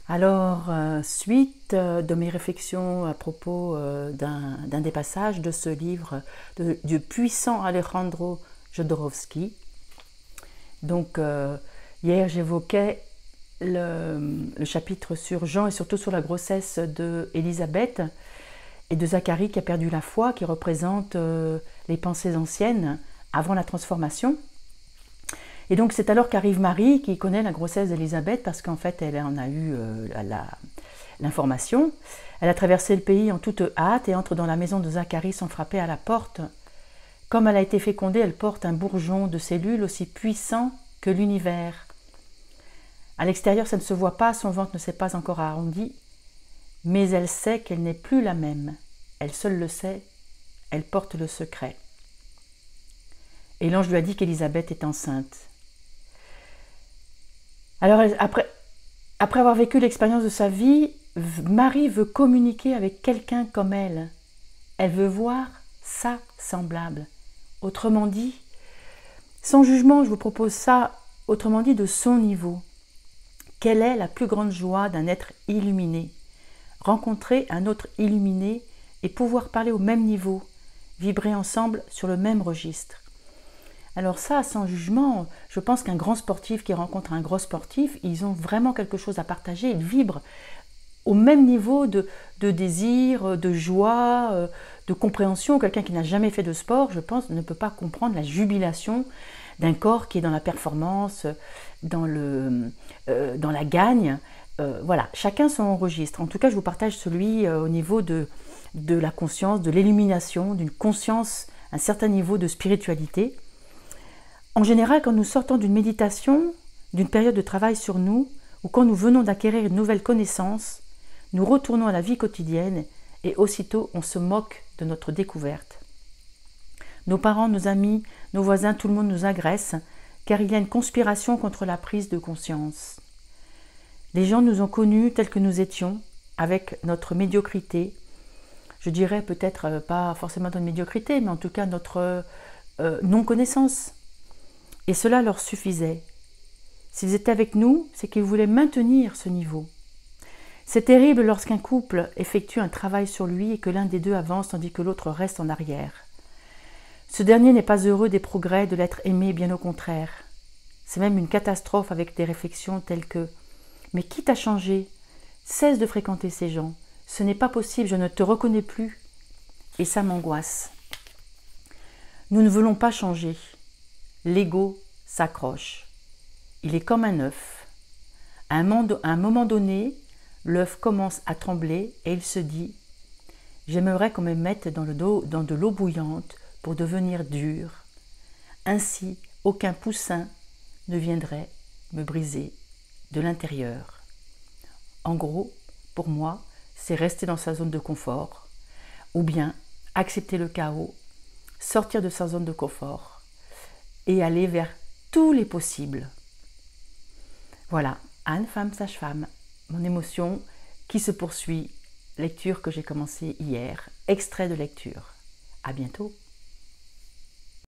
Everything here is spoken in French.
Alors, suite de mes réflexions à propos d'un des passages de ce livre du puissant Alejandro Jodorowsky. Donc, hier, j'évoquais le chapitre sur Jean et surtout sur la grossesse d'Élisabeth et de Zacharie qui a perdu la foi, qui représente les pensées anciennes avant la transformation. Et donc c'est alors qu'arrive Marie qui connaît la grossesse d'Élisabeth parce qu'en fait elle en a eu l'information. Elle a traversé le pays en toute hâte et entre dans la maison de Zacharie sans frapper à la porte. Comme elle a été fécondée, elle porte un bourgeon de cellules aussi puissant que l'univers. À l'extérieur ça ne se voit pas, son ventre ne s'est pas encore arrondi, mais elle sait qu'elle n'est plus la même. Elle seule le sait, elle porte le secret. Et l'ange lui a dit qu'Élisabeth est enceinte. Alors, après avoir vécu l'expérience de sa vie, Marie veut communiquer avec quelqu'un comme elle. Elle veut voir sa semblable. Autrement dit, sans jugement, je vous propose ça, autrement dit, de son niveau. Quelle est la plus grande joie d'un être illuminé? Rencontrer un autre illuminé et pouvoir parler au même niveau, vibrer ensemble sur le même registre. Alors ça, sans jugement, je pense qu'un grand sportif qui rencontre un gros sportif, ils ont vraiment quelque chose à partager, ils vibrent au même niveau de désir, de joie, de compréhension. Quelqu'un qui n'a jamais fait de sport, je pense, ne peut pas comprendre la jubilation d'un corps qui est dans la performance, dans la gagne. Voilà, chacun son registre. En tout cas, je vous partage celui au niveau de la conscience, de l'illumination, d'une conscience, un certain niveau de spiritualité. En général, quand nous sortons d'une méditation, d'une période de travail sur nous, ou quand nous venons d'acquérir une nouvelle connaissance, nous retournons à la vie quotidienne et aussitôt on se moque de notre découverte. Nos parents, nos amis, nos voisins, tout le monde nous agresse, car il y a une conspiration contre la prise de conscience. Les gens nous ont connus tels que nous étions, avec notre médiocrité, je dirais peut-être pas forcément notre médiocrité, mais en tout cas notre non-connaissance. Et cela leur suffisait. S'ils étaient avec nous, c'est qu'ils voulaient maintenir ce niveau. C'est terrible lorsqu'un couple effectue un travail sur lui et que l'un des deux avance tandis que l'autre reste en arrière. Ce dernier n'est pas heureux des progrès de l'être aimé, bien au contraire. C'est même une catastrophe avec des réflexions telles que « Mais qui t'a changé? Cesse de fréquenter ces gens. Ce n'est pas possible, je ne te reconnais plus. » Et ça m'angoisse. Nous ne voulons pas changer. L'ego s'accroche. Il est comme un œuf. À un moment donné, l'œuf commence à trembler et il se dit « J'aimerais qu'on me mette dans de l'eau bouillante pour devenir dur. Ainsi, aucun poussin ne viendrait me briser de l'intérieur. » En gros, pour moi, c'est rester dans sa zone de confort ou bien accepter le chaos, sortir de sa zone de confort et aller vers tous les possibles. Voilà, Anne, femme, sage-femme, mon émotion qui se poursuit, lecture que j'ai commencée hier, extrait de lecture. À bientôt.